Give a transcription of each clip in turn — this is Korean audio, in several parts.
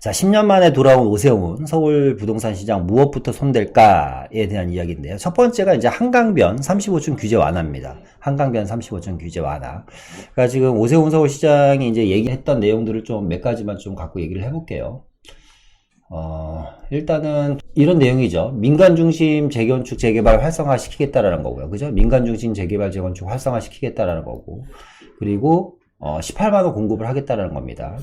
자, 10년 만에 돌아온 오세훈 서울 부동산 시장 무엇부터 손댈까에 대한 이야기인데요. 첫 번째가 이제 한강변 35층 규제 완화입니다. 한강변 35층 규제 완화. 그러니까 지금 오세훈 서울시장이 이제 얘기했던 내용들을 좀 몇 가지만 좀 갖고 얘기를 해볼게요. 일단은 이런 내용이죠. 민간 중심 재건축 재개발 활성화 시키겠다라는 거고요. 그죠? 민간 중심 재개발 재건축 활성화 시키겠다라는 거고. 그리고 18만원 공급을 하겠다라는 겁니다.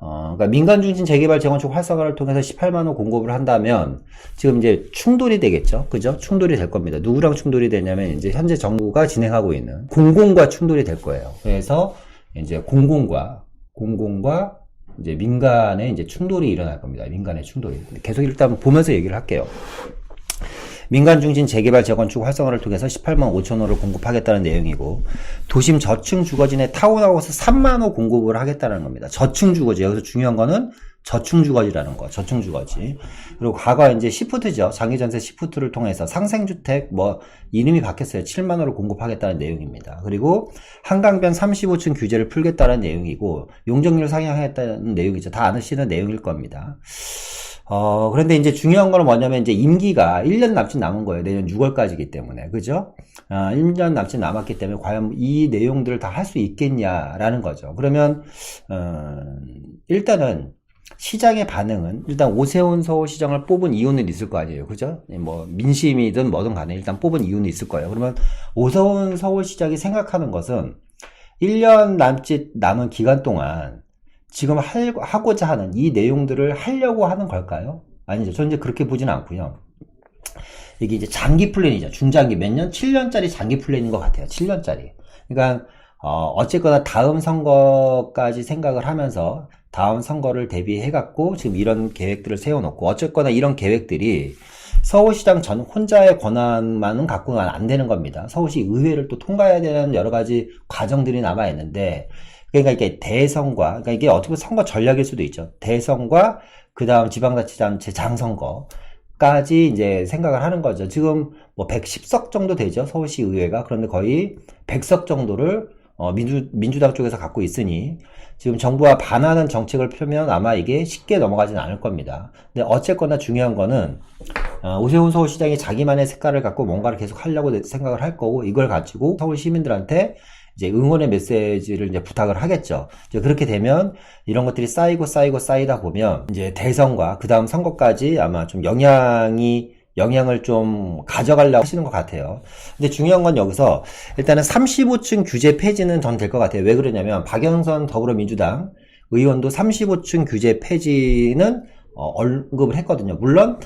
그러니까 민간 중심 재개발 재건축 활성화를 통해서 18만원 공급을 한다면 지금 이제 충돌이 되겠죠. 그죠? 충돌이 될 겁니다. 누구랑 충돌이 되냐면 이제 현재 정부가 진행하고 있는 공공과 충돌이 될 거예요. 그래서 이제 공공과 이제 민간의 이제 충돌이 일어날 겁니다. 민간의 충돌이. 계속 일단 보면서 얘기를 할게요. 민간 중심 재개발 재건축 활성화를 통해서 18만 5천호를 공급하겠다는 내용이고, 도심 저층 주거지내 타운하우스 3만호 공급을 하겠다는 겁니다. 저층 주거지. 여기서 중요한 거는 저층 주거지라는 거. 저층 주거지. 그리고 과거 이제 시프트죠. 장기전세 시프트를 통해서 상생주택 이름이 바뀌었어요. 7만호를 공급하겠다는 내용입니다. 그리고 한강변 35층 규제를 풀겠다는 내용이고, 용적률 상향하겠다는 내용이죠. 다 아시는 내용일 겁니다. 그런데 이제 중요한 거는 뭐냐면 이제 임기가 1년 남짓 남은 거예요. 내년 6월까지이기 때문에. 그죠? 1년 남짓 남았기 때문에 과연 이 내용들을 다 할 수 있겠냐라는 거죠. 그러면, 일단은 시장의 반응은 일단 오세훈 서울시장을 뽑은 이유는 있을 거 아니에요. 그죠? 뭐, 민심이든 뭐든 간에 일단 뽑은 이유는 있을 거예요. 그러면 오세훈 서울시장이 생각하는 것은 1년 남짓 남은 기간 동안 지금 하고자 하는 이 내용들을 하려고 하는 걸까요? 아니죠. 저는 이제 그렇게 보지는 않고요. 이게 이제 장기 플랜이죠. 중장기 몇 년? 7년짜리 장기 플랜인 것 같아요. 7년짜리. 그러니까 어쨌거나 다음 선거까지 생각을 하면서 다음 선거를 대비해갖고 지금 이런 계획들을 세워놓고, 어쨌거나 이런 계획들이 서울시장 전 혼자의 권한만은 갖고는 안 되는 겁니다. 서울시 의회를 또 통과해야 되는 여러 가지 과정들이 남아있는데, 그러니까 이게 대선과, 그러니까 이게 어떻게 보면 선거 전략일 수도 있죠. 대선과 그 다음 지방자치단체 장선거까지 이제 생각을 하는 거죠. 지금 뭐 110석 정도 되죠. 서울시 의회가. 그런데 거의 100석 정도를 민주당 쪽에서 갖고 있으니 지금 정부와 반하는 정책을 펴면 아마 이게 쉽게 넘어가지는 않을 겁니다. 근데 어쨌거나 중요한 거는 오세훈 서울시장이 자기만의 색깔을 갖고 뭔가를 계속 하려고 생각을 할 거고, 이걸 가지고 서울 시민들한테 이제 응원의 메시지를 이제 부탁을 하겠죠. 이제 그렇게 되면 이런 것들이 쌓이다 보면 이제 대선과 그 다음 선거까지 아마 좀 영향을 좀 가져가려고 하시는 것 같아요. 근데 중요한 건 여기서 일단은 35층 규제 폐지는 전 될 것 같아요. 왜 그러냐면 박영선 더불어민주당 의원도 35층 규제 폐지는 언급을 했거든요. 물론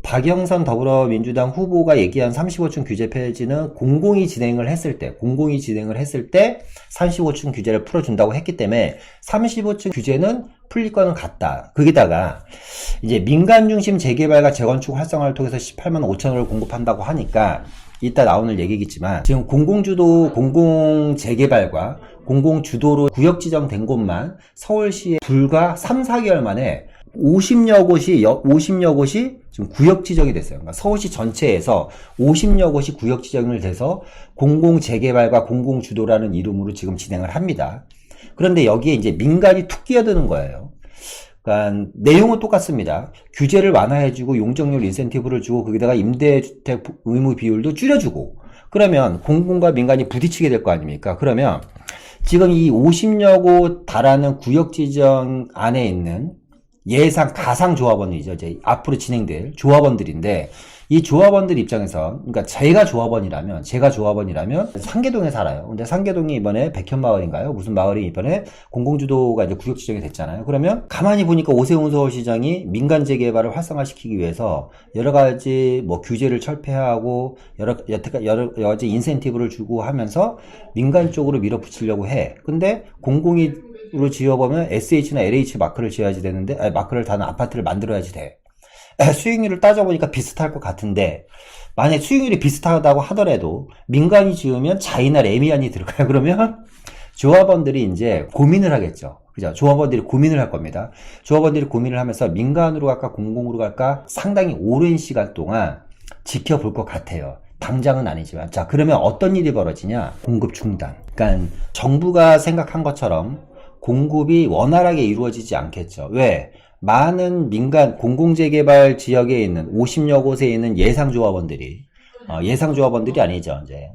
박영선 더불어민주당 후보가 얘기한 35층 규제 폐지는 공공이 진행을 했을 때 35층 규제를 풀어준다고 했기 때문에 35층 규제는 풀릴 거는 같다. 거기다가 이제 민간 중심 재개발과 재건축 활성화를 통해서 18만 5천호를 공급한다고 하니까 이따 나오는 얘기겠지만, 지금 공공 재개발과 공공 주도로 구역 지정된 곳만 서울시에 불과 3, 4개월 만에 50여 곳이 지금 구역 지정이 됐어요. 그러니까 서울시 전체에서 50여 곳이 구역 지정을 돼서 공공 재개발과 공공 주도라는 이름으로 지금 진행을 합니다. 그런데 여기에 이제 민간이 툭 끼어드는 거예요. 그러니까 내용은 똑같습니다. 규제를 완화해주고 용적률 인센티브를 주고 거기다가 임대주택 의무 비율도 줄여주고, 그러면 공공과 민간이 부딪히게 될 거 아닙니까? 그러면 지금 이 50여 곳 달하는 구역 지정 안에 있는 가상 조합원이죠. 이제 앞으로 진행될 조합원들인데, 이 조합원들 입장에서, 그러니까 제가 조합원이라면 상계동에 살아요. 근데 상계동이 이번에 백현마을인가요? 무슨 마을이 이번에 공공주도가 이제 구역 지정이 됐잖아요. 그러면 가만히 보니까 오세훈 서울시장이 민간 재개발을 활성화시키기 위해서 여러 가지 규제를 철폐하고 여러 가지 인센티브를 주고 하면서 민간 쪽으로 밀어붙이려고 해. 근데 공공으로 지어보면 SH나 LH 마크를 지어야지 되는데, 마크를 다는 아파트를 만들어야지 돼. 수익률을 따져보니까 비슷할 것 같은데, 만약 수익률이 비슷하다고 하더라도 민간이 지으면 자이나 레미안이 들어가요. 그러면 조합원들이 이제 고민을 하겠죠. 그죠? 조합원들이 고민을 할 겁니다. 조합원들이 고민을 하면서 민간으로 갈까 공공으로 갈까 상당히 오랜 시간 동안 지켜볼 것 같아요. 당장은 아니지만. 자, 그러면 어떤 일이 벌어지냐? 공급 중단. 그러니까 정부가 생각한 것처럼 공급이 원활하게 이루어지지 않겠죠. 왜? 많은 민간 공공재개발 지역에 있는 50여 곳에 있는 예상조합원들이 예상조합원들이 아니죠. 이제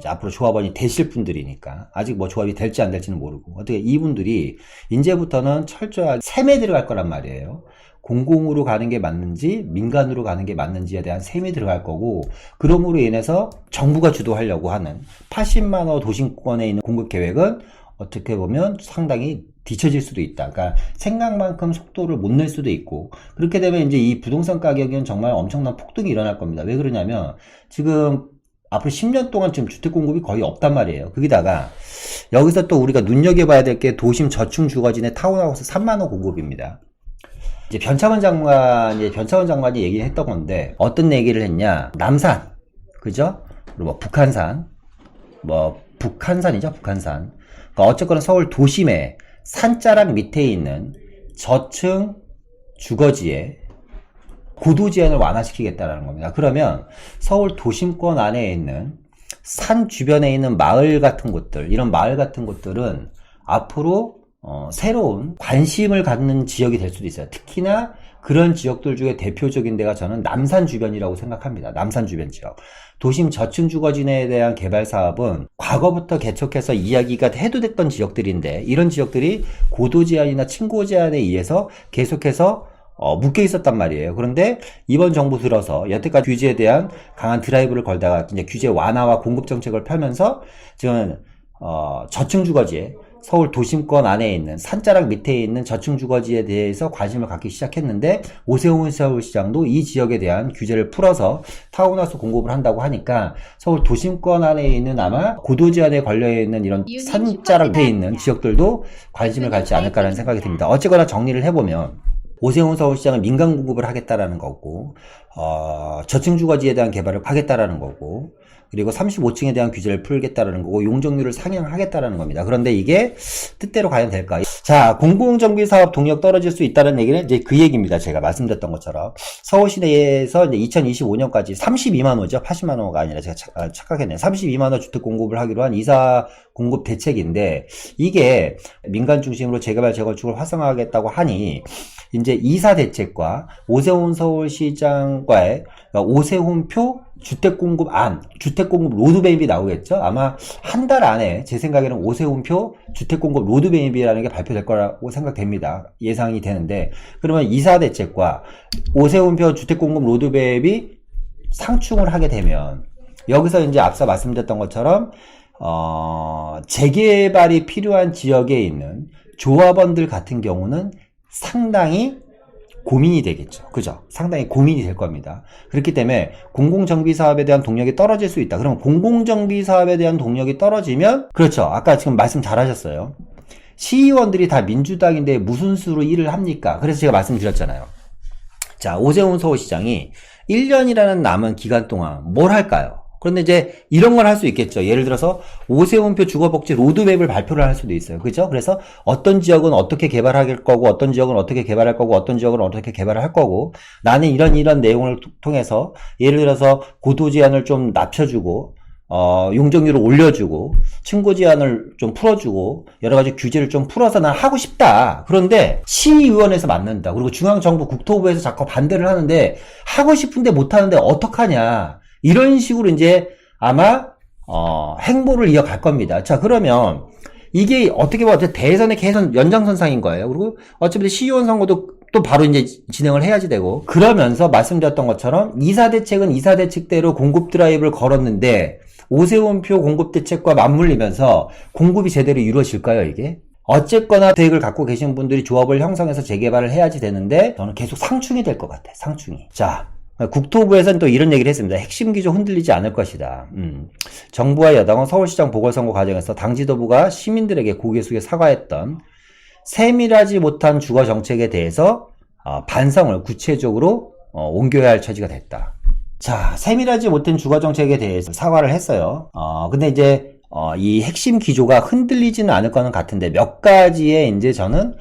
앞으로 조합원이 되실 분들이니까 아직 뭐 조합이 될지 안 될지는 모르고 어떻게 이분들이 이제부터는 철저하게 셈에 들어갈 거란 말이에요. 공공으로 가는 게 맞는지 민간으로 가는 게 맞는지에 대한 셈이 들어갈 거고, 그럼으로 인해서 정부가 주도하려고 하는 80만호 도심권에 있는 공급 계획은 어떻게 보면 상당히 뒤처질 수도 있다. 그러니까 생각만큼 속도를 못 낼 수도 있고, 그렇게 되면 이제 이 부동산 가격은 정말 엄청난 폭등이 일어날 겁니다. 왜 그러냐면 지금 앞으로 10년 동안 지금 주택 공급이 거의 없단 말이에요. 거기다가 여기서 또 우리가 눈여겨봐야 될 게 도심 저층 주거진의 타운하우스 3만호 공급입니다. 이제 변창흠 장관이 얘기를 했던 건데 어떤 얘기를 했냐? 남산, 그죠? 그리고 뭐 북한산, 북한산이죠, 북한산. 그러니까 어쨌거나 서울 도심의 산자락 밑에 있는 저층 주거지에 고도 제한을 완화시키겠다라는 겁니다. 그러면 서울 도심권 안에 있는 산 주변에 있는 마을 같은 곳들, 이런 마을 같은 곳들은 앞으로 새로운 관심을 갖는 지역이 될 수도 있어요. 특히나 그런 지역들 중에 대표적인 데가 저는 남산 주변이라고 생각합니다. 남산 주변 지역. 도심 저층 주거진에 대한 개발 사업은 과거부터 계속해서 이야기가 해도 됐던 지역들인데, 이런 지역들이 고도 제한이나 층고 제한에 의해서 계속해서 묶여 있었단 말이에요. 그런데 이번 정부 들어서 여태까지 규제에 대한 강한 드라이브를 걸다가 이제 규제 완화와 공급 정책을 펴면서 지금 저층 주거지에 서울 도심권 안에 있는 산자락 밑에 있는 저층 주거지에 대해서 관심을 갖기 시작했는데, 오세훈 서울시장도 이 지역에 대한 규제를 풀어서 타운하우스 공급을 한다고 하니까 서울 도심권 안에 있는 아마 고도 제한에 걸려있는 이런 산자락 밑에 있는 지역들도 관심을 갖지 않을까라는 생각이 듭니다. 어쨌거나 정리를 해보면 오세훈 서울시장은 민간 공급을 하겠다라는 거고, 저층 주거지에 대한 개발을 하겠다라는 거고, 그리고 35층에 대한 규제를 풀겠다라는 거고, 용적률을 상향하겠다라는 겁니다. 그런데 이게 뜻대로 과연 될까? 자, 공공정비 사업 동력 떨어질 수 있다는 얘기는 이제 그 얘기입니다. 제가 말씀드렸던 것처럼 서울시내에서 이제 2025년까지 32만 호죠. 80만 호가 아니라 제가 착각했네요. 32만 호 주택 공급을 하기로 한 이사 공급 대책인데, 이게 민간 중심으로 재개발 재건축을 활성화하겠다고 하니 이제 이사 대책과 오세훈 서울시장과의 오세훈표 주택공급안, 주택공급 로드맵이 나오겠죠? 아마 한 달 안에 제 생각에는 오세훈표 주택공급 로드맵이라는 게 발표될 거라고 생각됩니다. 예상이 되는데, 그러면 이사 대책과 오세훈표 주택공급 로드맵이 상충을 하게 되면 여기서 이제 앞서 말씀드렸던 것처럼 재개발이 필요한 지역에 있는 조합원들 같은 경우는 상당히 고민이 되겠죠. 그죠? 상당히 고민이 될 겁니다. 그렇기 때문에 공공정비 사업에 대한 동력이 떨어질 수 있다. 그럼 공공정비 사업에 대한 동력이 떨어지면, 그렇죠. 아까 지금 말씀 잘 하셨어요. 시의원들이 다 민주당인데 무슨 수로 일을 합니까? 그래서 제가 말씀드렸잖아요. 자, 오세훈 서울시장이 1년이라는 남은 기간 동안 뭘 할까요? 그런데 이제 이런 걸 할 수 있겠죠. 예를 들어서 오세훈표 주거복지 로드맵을 발표를 할 수도 있어요. 그죠? 그래서 어떤 지역은 어떻게 개발할 거고, 어떤 지역은 어떻게 개발할 거고, 어떤 지역은 어떻게 개발을 할 거고, 나는 이런 내용을 통해서 예를 들어서 고도 제한을 좀 낮춰주고, 용적률을 올려주고, 층고 제한을 좀 풀어주고, 여러 가지 규제를 좀 풀어서 난 하고 싶다. 그런데 시의원에서 맞는다. 그리고 중앙정부 국토부에서 자꾸 반대를 하는데, 하고 싶은데 못하는데 어떡하냐. 이런 식으로 이제 아마 행보를 이어갈 겁니다. 자, 그러면 이게 어떻게 보면 대선의 개선 연장선상인 거예요. 그리고 어차피 시의원 선거도 또 바로 이제 진행을 해야지 되고, 그러면서 말씀드렸던 것처럼 이사대책은 이사대책대로 공급 드라이브를 걸었는데 오세훈표 공급 대책과 맞물리면서 공급이 제대로 이루어질까요, 이게? 어쨌거나 계획을 갖고 계신 분들이 조합을 형성해서 재개발을 해야지 되는데 저는 계속 상충이 될 것 같아요. 상충이. 자, 국토부에서는 또 이런 얘기를 했습니다. 핵심 기조 흔들리지 않을 것이다. 정부와 여당은 서울시장 보궐선거 과정에서 당 지도부가 시민들에게 고개 숙여 사과했던 세밀하지 못한 주거 정책에 대해서 반성을 구체적으로 옮겨야 할 처지가 됐다. 자, 세밀하지 못한 주거 정책에 대해서 사과를 했어요. 근데 이제 이 핵심 기조가 흔들리지는 않을 거는 같은데 몇 가지의 이제 저는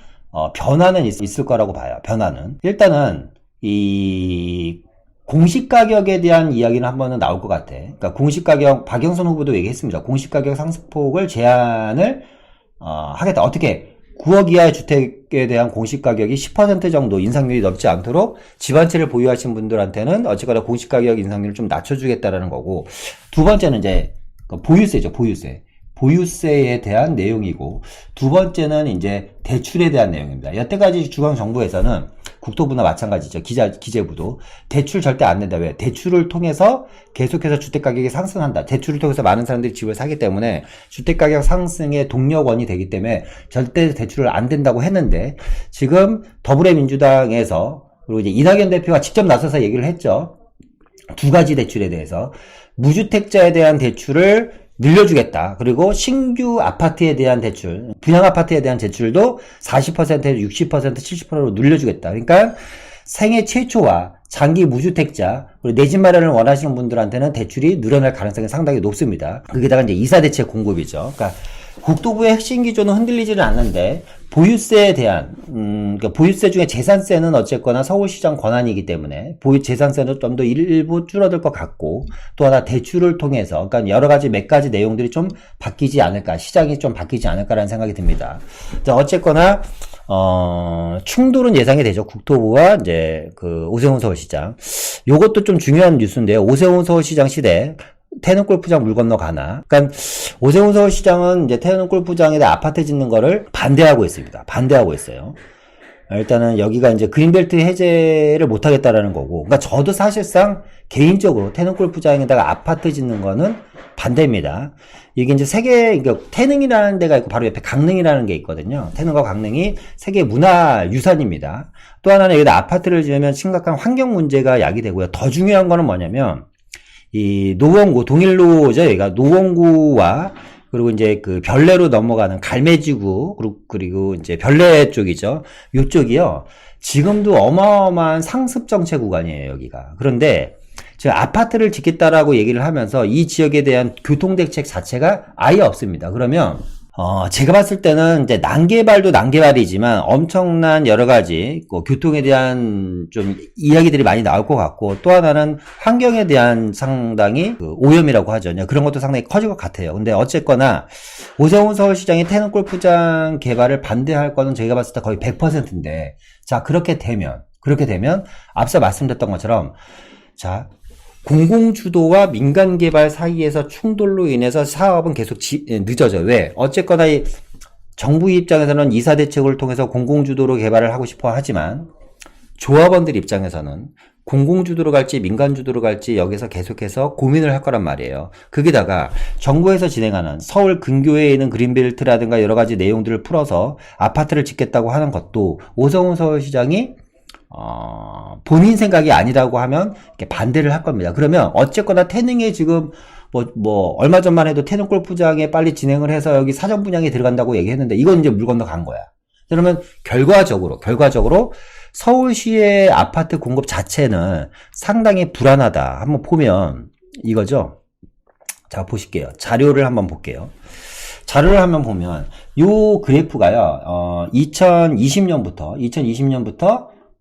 변화는 있을 거라고 봐요. 변화는 일단은 이 공시가격에 대한 이야기는 한 번은 나올 것 같아. 그러니까 공시가격, 박영선 후보도 얘기했습니다. 공시가격 상승폭을 제한을 하겠다. 어떻게? 9억 이하의 주택에 대한 공시가격이 10% 정도 인상률이 넘지 않도록 집 한 채를 보유하신 분들한테는 어쨌거나 공시가격 인상률을 좀 낮춰주겠다라는 거고, 두 번째는 이제 보유세죠, 보유세. 보유세에 대한 내용이고, 두 번째는 이제 대출에 대한 내용입니다. 여태까지 중앙정부에서는 국토부나 마찬가지죠. 기재부도 대출 절대 안 낸다. 왜? 대출을 통해서 계속해서 주택가격이 상승한다. 대출을 통해서 많은 사람들이 집을 사기 때문에 주택가격 상승의 동력원이 되기 때문에 절대 대출을 안 된다고 했는데, 지금 더불어민주당에서 그리고 이제 이낙연 대표가 직접 나서서 얘기를 했죠. 두 가지 대출에 대해서 무주택자에 대한 대출을 늘려주겠다. 그리고 신규 아파트에 대한 대출, 분양 아파트에 대한 대출도 40%에서 60%, 70%로 늘려주겠다. 그러니까 생애 최초와 장기 무주택자, 그리고 내 집 마련을 원하시는 분들한테는 대출이 늘어날 가능성이 상당히 높습니다. 거기다가 이제 이사대책 공급이죠. 그러니까 국토부의 핵심 기조는 흔들리지는 않는데, 보유세에 대한, 그러니까 보유세 중에 재산세는 어쨌거나 서울시장 권한이기 때문에, 재산세는 좀 더 일부 줄어들 것 같고, 또 하나 대출을 통해서, 그러니까 여러 가지 몇 가지 내용들이 좀 바뀌지 않을까, 시장이 좀 바뀌지 않을까라는 생각이 듭니다. 자, 어쨌거나, 충돌은 예상이 되죠. 국토부와 이제 오세훈 서울시장. 요것도 좀 중요한 뉴스인데요. 오세훈 서울시장 시대, 태릉 골프장 물 건너 가나. 그러니까 오세훈 서울시장은 이제 태릉 골프장에다 아파트 짓는 거를 반대하고 있습니다. 반대하고 있어요. 일단은 여기가 이제 그린벨트 해제를 못 하겠다라는 거고. 그러니까 저도 사실상 개인적으로 태릉 골프장에다가 아파트 짓는 거는 반대입니다. 이게 이제 그러니까 태릉이라는 데가 있고 바로 옆에 강릉이라는 게 있거든요. 태릉과 강릉이 세계 문화유산입니다. 또 하나는 여기다 아파트를 지으면 심각한 환경 문제가 야기되고요. 더 중요한 거는 뭐냐면, 이 노원구, 동일로죠. 여기가 노원구와 그리고 이제 별내로 넘어가는 갈매지구, 그리고 이제 별내 쪽이죠. 요쪽이요. 지금도 어마어마한 상습 정체 구간이에요, 여기가. 그런데 지금 아파트를 짓겠다라고 얘기를 하면서 이 지역에 대한 교통대책 자체가 아예 없습니다. 그러면 제가 봤을 때는 이제 난개발도 난개발이지만 엄청난 여러 가지 교통에 대한 좀 이야기들이 많이 나올 것 같고, 또 하나는 환경에 대한 상당히 오염이라고 하죠. 그런 것도 상당히 커질 것 같아요. 근데 어쨌거나 오세훈 서울시장이 태릉 골프장 개발을 반대할 거는 저희가 봤을 때 거의 100%인데, 자, 그렇게 되면 앞서 말씀드렸던 것처럼, 자, 공공주도와 민간개발 사이에서 충돌로 인해서 사업은 계속 늦어져. 왜? 어쨌거나 정부 입장에서는 이사대책을 통해서 공공주도로 개발을 하고 싶어 하지만, 조합원들 입장에서는 공공주도로 갈지 민간주도로 갈지 여기서 계속해서 고민을 할 거란 말이에요. 거기다가 정부에서 진행하는 서울 근교에 있는 그린벨트라든가 여러 가지 내용들을 풀어서 아파트를 짓겠다고 하는 것도 오세훈 서울시장이 본인 생각이 아니라고 하면 이렇게 반대를 할 겁니다. 그러면 어쨌거나 태릉에 지금 얼마 전만 해도 태릉 골프장에 빨리 진행을 해서 여기 사전 분양에 들어간다고 얘기했는데, 이건 이제 물 건너 간 거야. 그러면 결과적으로 서울시의 아파트 공급 자체는 상당히 불안하다. 한번 보면 이거죠. 자, 보실게요. 자료를 한번 볼게요. 자료를 한번 보면 요 그래프가요. 2020년부터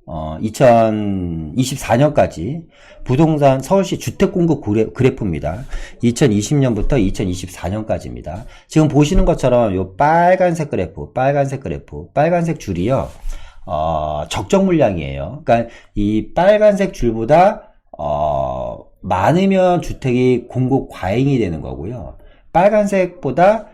2024년까지 부동산 서울시 주택공급 그래프입니다. 2020년부터 2024년까지입니다. 지금 보시는 것처럼 요 빨간색 줄이요. 적정 물량이에요. 그러니까 이 빨간색 줄보다 많으면 주택이 공급 과잉이 되는 거고요. 빨간색보다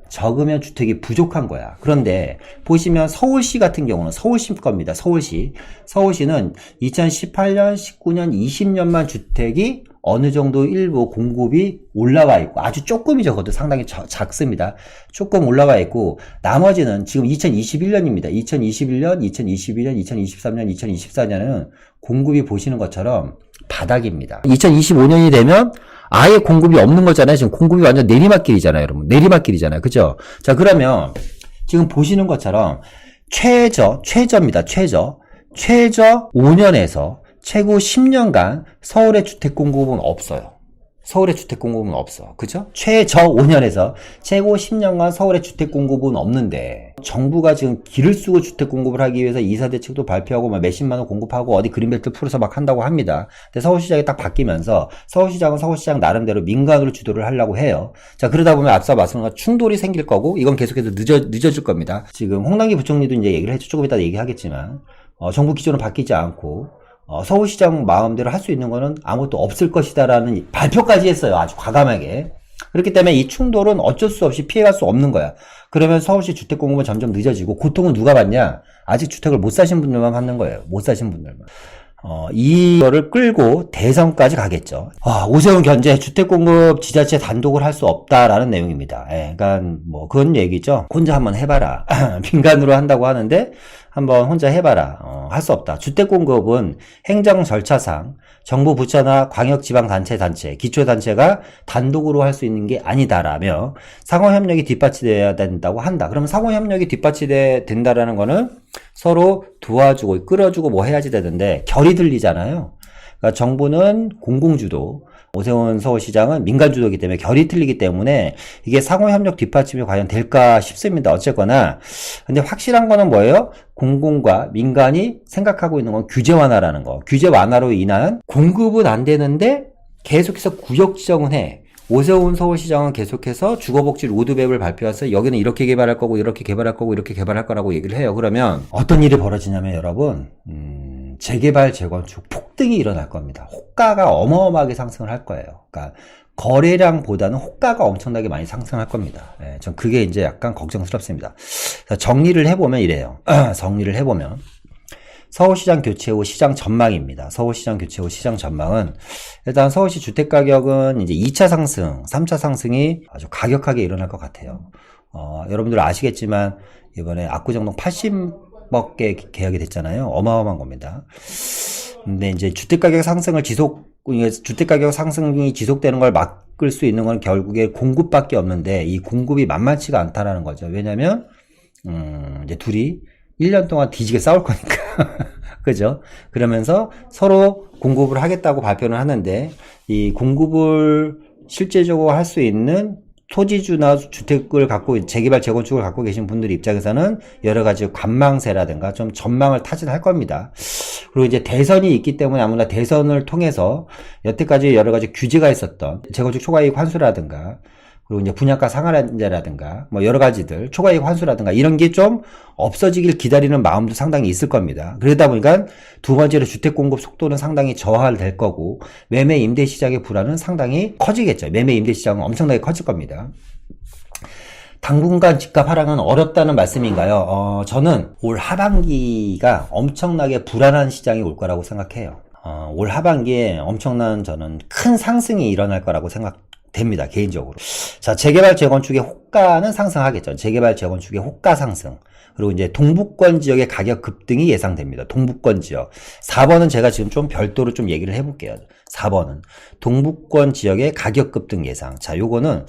적으면 주택이 부족한 거야. 그런데 보시면 서울시 같은 경우는 서울시 겁니다. 서울시는 2018년, 19년, 20년만 주택이 어느 정도 일부 공급이 올라와 있고, 아주 조금이죠. 그것도 상당히 작습니다. 조금 올라와 있고, 나머지는 지금 2021년입니다. 2021년, 2022년, 2023년, 2024년은 공급이 보시는 것처럼 바닥입니다. 2025년이 되면 아예 공급이 없는 거잖아요. 지금 공급이 완전 내리막길이잖아요, 여러분. 내리막길이잖아요. 그죠? 자, 그러면 지금 보시는 것처럼 최저입니다. 최저 5년에서 최고 10년간 서울의 주택 공급은 없어요. 그죠? 최저 5년에서 최고 10년간 서울의 주택 공급은 없는데, 정부가 지금 기를 쓰고 주택 공급을 하기 위해서 이사 대책도 발표하고 막 몇십만 원 공급하고 어디 그린벨트 풀어서 막 한다고 합니다. 근데 서울시장이 딱 바뀌면서 서울시장은 서울시장 나름대로 민간으로 주도를 하려고 해요. 자, 그러다 보면 앞서 말씀한 것처럼 충돌이 생길 거고 이건 계속해서 늦어질 겁니다. 지금 홍남기 부총리도 이제 얘기를 했죠. 조금 이따 얘기하겠지만 정부 기조는 바뀌지 않고 서울시장 마음대로 할 수 있는 거는 아무것도 없을 것이다라는 발표까지 했어요. 아주 과감하게. 그렇기 때문에 이 충돌은 어쩔 수 없이 피해갈 수 없는 거야. 그러면 서울시 주택 공급은 점점 늦어지고 고통은 누가 받냐? 아직 주택을 못 사신 분들만 받는 거예요. 못 사신 분들만. 이거를 끌고 대선까지 가겠죠. 오세훈 견제 주택 공급 지자체 단독을 할 수 없다라는 내용입니다. 그러니까 뭐 그런 얘기죠. 혼자 한번 해봐라. 민간으로 한다고 하는데 한번 혼자 해봐라. 할 수 없다. 주택 공급은 행정 절차상 정부 부처나 광역지방단체, 기초단체가 단독으로 할 수 있는 게 아니다라며 상호협력이 뒷받침돼야 된다고 한다. 그러면 상호협력이 뒷받침돼야 된다라는 거는 서로 도와주고 끌어주고 뭐 해야지 되는데 결이 들리잖아요. 그러니까 정부는 공공주도, 오세훈 서울시장은 민간주도이기 때문에 결이 틀리기 때문에 이게 상호협력 뒷받침이 과연 될까 싶습니다. 어쨌거나 근데 확실한 거는 뭐예요? 공공과 민간이 생각하고 있는 건 규제 완화라는 거. 규제 완화로 인한 공급은 안 되는데 계속해서 구역 지정은 해. 오세훈 서울시장은 계속해서 주거복지 로드맵을 발표해서 여기는 이렇게 개발할 거고 이렇게 개발할 거고 이렇게 개발할 거라고 얘기를 해요. 그러면 어떤 일이 벌어지냐면 여러분 재개발 재건축 폭등이 일어날 겁니다. 호가가 어마어마하게 상승을 할 거예요. 그러니까 거래량보다는 호가가 엄청나게 많이 상승할 겁니다. 전 그게 이제 약간 걱정스럽습니다. 정리를 해보면 이래요. 정리를 해보면 서울시장 교체 후 시장 전망입니다. 서울시장 교체 후 시장 전망은 일단 서울시 주택가격은 이제 2차 상승, 3차 상승이 아주 가격하게 일어날 것 같아요. 여러분들 아시겠지만 이번에 압구정동 80억 개 계약이 됐잖아요. 어마어마한 겁니다. 근데 이제 주택가격 상승이 지속되는 걸 막을 수 있는 건 결국에 공급밖에 없는데 이 공급이 만만치가 않다라는 거죠. 왜냐면 이제 둘이 1년 동안 뒤지게 싸울 거니까. 그죠? 그러면서 서로 공급을 하겠다고 발표는 하는데, 이 공급을 실제적으로 할 수 있는 토지주나 주택을 갖고, 재개발, 재건축을 갖고 계신 분들 입장에서는 여러 가지 관망세라든가 좀 전망을 타진할 겁니다. 그리고 이제 대선이 있기 때문에 아무나 대선을 통해서 여태까지 여러 가지 규제가 있었던 재건축 초과이익 환수라든가, 그리고 이제 분양가 상한제라든가 뭐 여러 가지들 초과이익 환수라든가 이런 게 좀 없어지길 기다리는 마음도 상당히 있을 겁니다. 그러다 보니까 두 번째로 주택 공급 속도는 상당히 저하될 거고 매매 임대 시장의 불안은 상당히 커지겠죠. 매매 임대 시장은 엄청나게 커질 겁니다. 당분간 집값 하락은 어렵다는 말씀인가요? 저는 올 하반기가 엄청나게 불안한 시장이 올 거라고 생각해요. 올 하반기에 엄청난 저는 큰 상승이 일어날 거라고 됩니다. 개인적으로. 자, 재개발 재건축의 호가는 상승하겠죠. 재개발 재건축의 호가 상승. 그리고 이제 동북권 지역의 가격 급등이 예상됩니다. 동북권 지역. 4번은 제가 지금 좀 별도로 좀 얘기를 해볼게요. 4번은 동북권 지역의 가격 급등 예상. 자, 요거는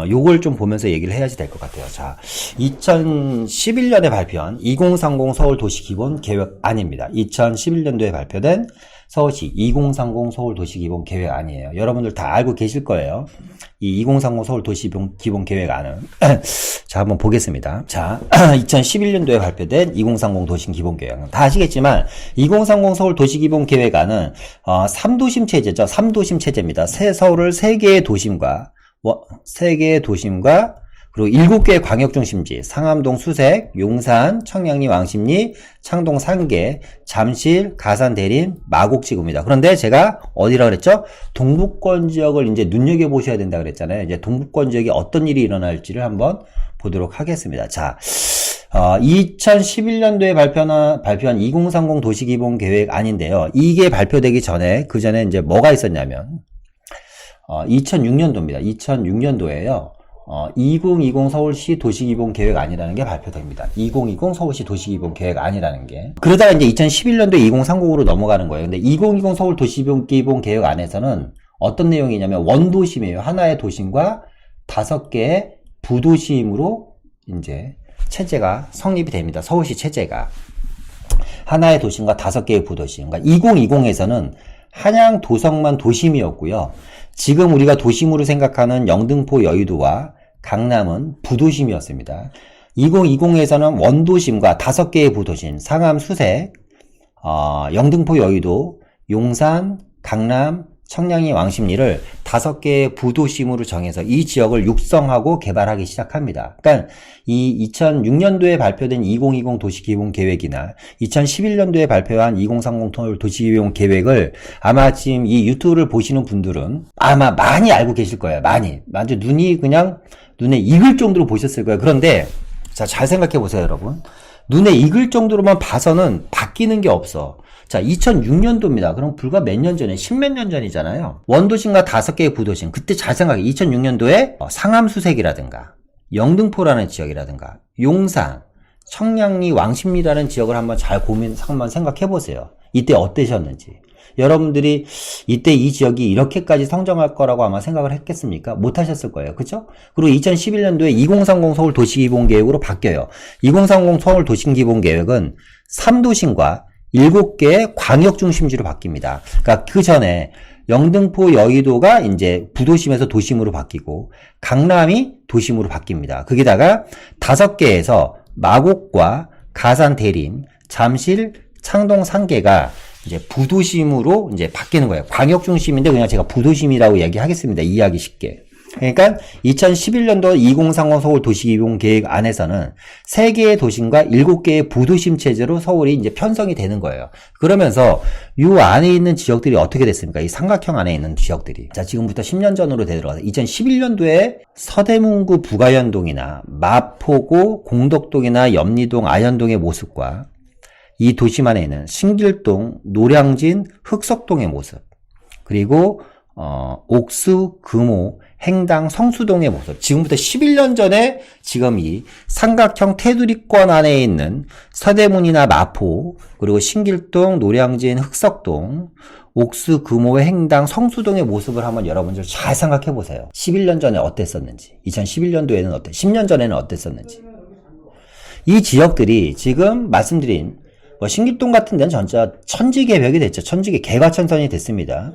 요걸 좀 보면서 얘기를 해야지 될 것 같아요. 자, 2011년에 발표한 2030 서울 도시 기본 계획안입니다. 2011년도에 발표된 서울시 2030 서울 도시 기본 계획안이에요. 여러분들 다 알고 계실 거예요. 이 2030 서울 도시 기본 계획안은 자, 한번 보겠습니다. 자, 2011년도에 발표된 2030 도시 기본 계획안. 다 아시겠지만 2030 서울 도시 기본 계획안은 3도심 체제죠. 3도심 체제입니다. 서울을 3개의 도심과 그리고 7개의 광역중심지, 상암동 수색, 용산, 청량리 왕십리, 창동 3개, 잠실, 가산 대림, 마곡지구입니다. 그런데 제가 어디라 그랬죠? 동북권 지역을 이제 눈여겨보셔야 된다 그랬잖아요. 이제 동북권 지역에 어떤 일이 일어날지를 한번 보도록 하겠습니다. 자, 2011년도에 발표한 2030 도시기본 계획안인데요. 이게 발표되기 전에, 그 전에 이제 뭐가 있었냐면, 2006년도입니다. 2006년도에요. 2020 서울시 도시기본 계획안이라는 게 발표됩니다. 2020 서울시 도시기본 계획안이라는 게. 그러다가 이제 2011년도에 2030으로 넘어가는 거예요. 근데 2020 서울 도시기본 계획안에서는 어떤 내용이냐면 원도심이에요. 하나의 도심과 5개의 부도심으로 이제 체제가 성립이 됩니다. 서울시 체제가. 하나의 도심과 5개의 부도심. 그러니까 2020에서는 한양 도성만 도심이었고요. 지금 우리가 도심으로 생각하는 영등포 여의도와 강남은 부도심이었습니다. 2020에서는 원도심과 5개의 부도심, 상암, 수색, 영등포, 여의도, 용산, 강남, 청량리, 왕십리를 5개의 부도심으로 정해서 이 지역을 육성하고 개발하기 시작합니다. 그러니까 이 2006년도에 발표된 2020 도시기본계획이나 2011년도에 발표한 2030 도시기본계획을 아마 지금 이 유튜브를 보시는 분들은 아마 많이 알고 계실 거예요. 많이. 완전 눈에 익을 정도로 보셨을 거예요. 그런데 자, 잘 생각해 보세요, 여러분. 눈에 익을 정도로만 봐서는 바뀌는 게 없어. 자, 2006년도입니다. 그럼 불과 몇 년 전에, 10몇 년 전이잖아요. 원도심과 5개의 부도심. 그때 잘 생각해. 2006년도에 상암수색이라든가, 영등포라는 지역이라든가, 용산, 청량리, 왕십리라는 지역을 한번 한번 생각해 보세요. 이때 어떠셨는지. 여러분들이 이때 이 지역이 이렇게까지 성장할 거라고 아마 생각을 했겠습니까? 못 하셨을 거예요. 그죠? 그리고 2011년도에 2030 서울 도시기본계획으로 바뀌어요. 2030 서울 도시기본계획은 3도심과 7개의 광역중심지로 바뀝니다. 그러니까 그 전에 영등포, 여의도가 이제 부도심에서 도심으로 바뀌고 강남이 도심으로 바뀝니다. 거기다가 5개에서 마곡과 가산, 대림, 잠실, 창동 3개가 이제 부도심으로 이제 바뀌는 거예요. 광역중심인데 그냥 제가 부도심이라고 얘기하겠습니다. 이해하기 쉽게. 그러니까 2011년도 2030 서울 도시기본계획 안에서는 3개의 도심과 7개의 부도심 체제로 서울이 이제 편성이 되는 거예요. 그러면서 이 안에 있는 지역들이 어떻게 됐습니까? 이 삼각형 안에 있는 지역들이. 자, 지금부터 10년 전으로 되돌아가서 2011년도에 서대문구 부가연동이나 마포구 공덕동이나 염리동, 아현동의 모습과 이 도심 안에 있는 신길동, 노량진, 흑석동의 모습, 그리고 옥수, 금호, 행당, 성수동의 모습. 지금부터 11년 전에 지금 이 삼각형 테두리권 안에 있는 서대문이나 마포, 그리고 신길동, 노량진, 흑석동, 옥수, 금호, 행당, 성수동의 모습을 한번 여러분들 잘 생각해 보세요. 11년 전에 어땠었는지, 2011년도에는 10년 전에는 어땠었는지. 이 지역들이 지금 말씀드린 신길동 같은 데는 진짜 천지개벽이 됐죠. 개과천선이 됐습니다.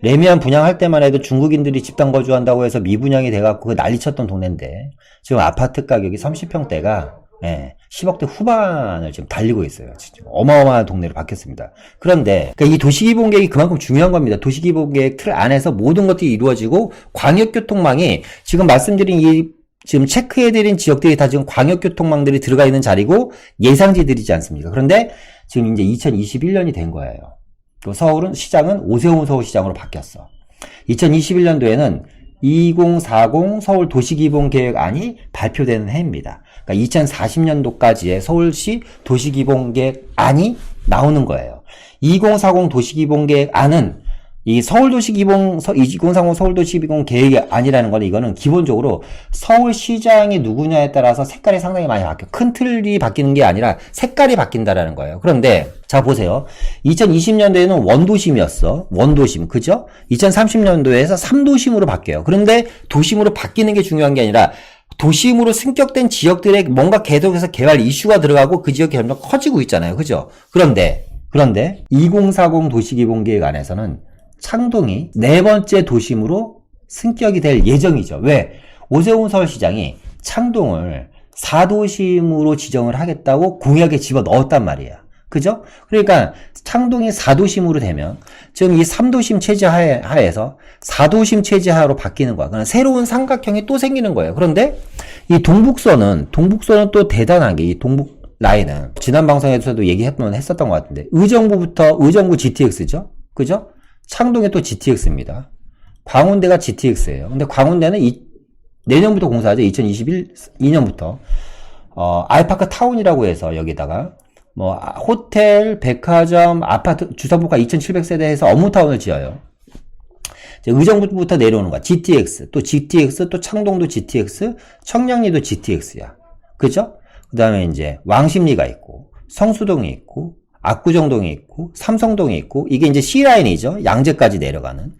레미안 분양할 때만 해도 중국인들이 집단 거주한다고 해서 미분양이 돼갖고 그 난리쳤던 동네인데 지금 아파트 가격이 30평대가 10억대 후반을 지금 달리고 있어요. 진짜 어마어마한 동네로 바뀌었습니다. 그런데 그러니까 이 도시기본계획이 그만큼 중요한 겁니다. 도시기본계획 틀 안에서 모든 것들이 이루어지고 광역교통망이 지금 말씀드린 지금 체크해드린 지역들이 다 지금 광역교통망들이 들어가 있는 자리고 예상지들이지 않습니까? 그런데 지금 이제 2021년이 된 거예요. 또 시장은 오세훈 서울시장으로 바뀌었어. 2021년도에는 2040 서울 도시기본계획안이 발표되는 해입니다. 그러니까 2040년도까지의 서울시 도시기본계획안이 나오는 거예요. 2040 도시기본계획안은 이 2030 서울도시기본계획이 아니라는 건 이거는 기본적으로 서울시장이 누구냐에 따라서 색깔이 상당히 많이 바뀌어. 큰 틀이 바뀌는 게 아니라 색깔이 바뀐다라는 거예요. 그런데 자 보세요. 2020년도에는 원도심이었어. 원도심. 그죠? 2030년도에서 3도심으로 바뀌어요. 그런데 도심으로 바뀌는 게 중요한 게 아니라 도심으로 승격된 지역들에 뭔가 계속해서 개발 이슈가 들어가고 그 지역이 점점 커지고 있잖아요. 그죠? 그런데 2040 도시기본계획 안에서는 창동이 4번째 도심으로 승격이 될 예정이죠. 왜? 오세훈 서울시장이 창동을 4도심으로 지정을 하겠다고 공약에 집어넣었단 말이에요. 그죠? 그러니까 창동이 4도심으로 되면 지금 이 3도심 체제 하에서 4도심 체제 하로 바뀌는 거야. 그러니까 새로운 삼각형이 또 생기는 거예요. 그런데 이 동북선은 또 대단한 게 이 동북 라인은 지난 방송에서도 했었던 것 같은데 의정부 GTX죠? 그죠? 창동에 또 GTX입니다. 광운대가 GTX예요. 근데 광운대는 내년부터 공사하죠. 2022년부터 아이파크 타운이라고 해서 여기다가 호텔, 백화점, 아파트 주소부가 2700세대에서 업무타운을 지어요. 의정부부터 내려오는 거야. GTX, 또 창동도 GTX, 청량리도 GTX야. 그죠? 그 다음에 이제 왕십리가 있고, 성수동이 있고, 압구정동이 있고, 삼성동이 있고, 이게 이제 C라인이죠. 양재까지 내려가는.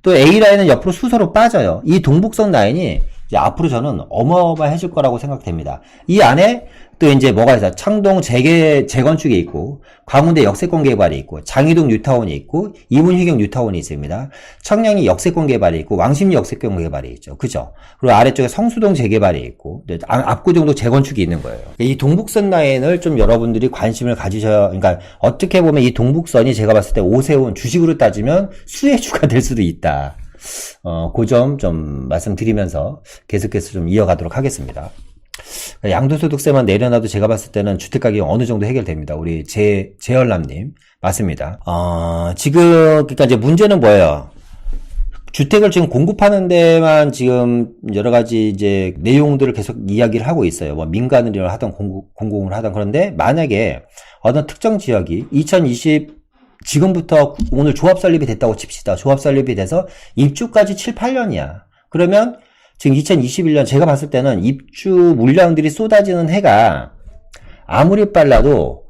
또 A라인은 옆으로 수서로 빠져요. 이 동북선 라인이 이제 앞으로 저는 어마어마해질 거라고 생각됩니다. 이 안에 또 이제 뭐가 있어? 창동 재건축이 있고, 광운대 역세권 개발이 있고, 장이동 뉴타운이 있고, 이문희경 뉴타운이 있습니다. 청량리 역세권 개발이 있고, 왕십리 역세권 개발이 있죠. 그죠? 그리고 아래쪽에 성수동 재개발이 있고, 압구정도 재건축이 있는 거예요. 이 동북선 라인을 좀 여러분들이 관심을 가지셔야, 그러니까 어떻게 보면 이 동북선이 제가 봤을 때 오세훈 주식으로 따지면 수혜주가 될 수도 있다. 그 점 좀 말씀드리면서 계속해서 좀 이어가도록 하겠습니다. 양도소득세만 내려놔도 제가 봤을 때는 주택가격이 어느 정도 해결됩니다. 우리 재열남님 맞습니다. 지금 그러니까 이제 문제는 뭐예요? 주택을 지금 공급하는 데만 지금 여러 가지 이제 내용들을 계속 이야기를 하고 있어요. 뭐 민간을 하던 공공을 하던. 그런데 만약에 어느 특정 지역이 지금부터 오늘 조합 설립이 됐다고 칩시다. 조합 설립이 돼서 입주까지 7, 8년이야. 그러면 지금 2021년 제가 봤을 때는 입주 물량들이 쏟아지는 해가 아무리 빨라도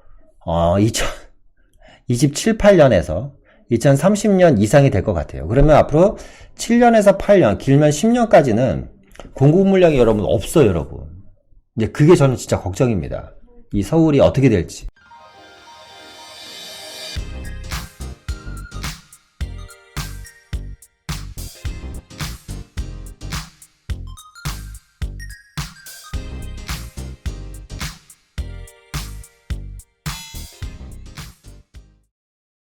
2027, 8년에서 2030년 이상이 될 것 같아요. 그러면 앞으로 7년에서 8년, 길면 10년까지는 공급 물량이 여러분 없어요, 여러분. 이제 그게 저는 진짜 걱정입니다. 이 서울이 어떻게 될지.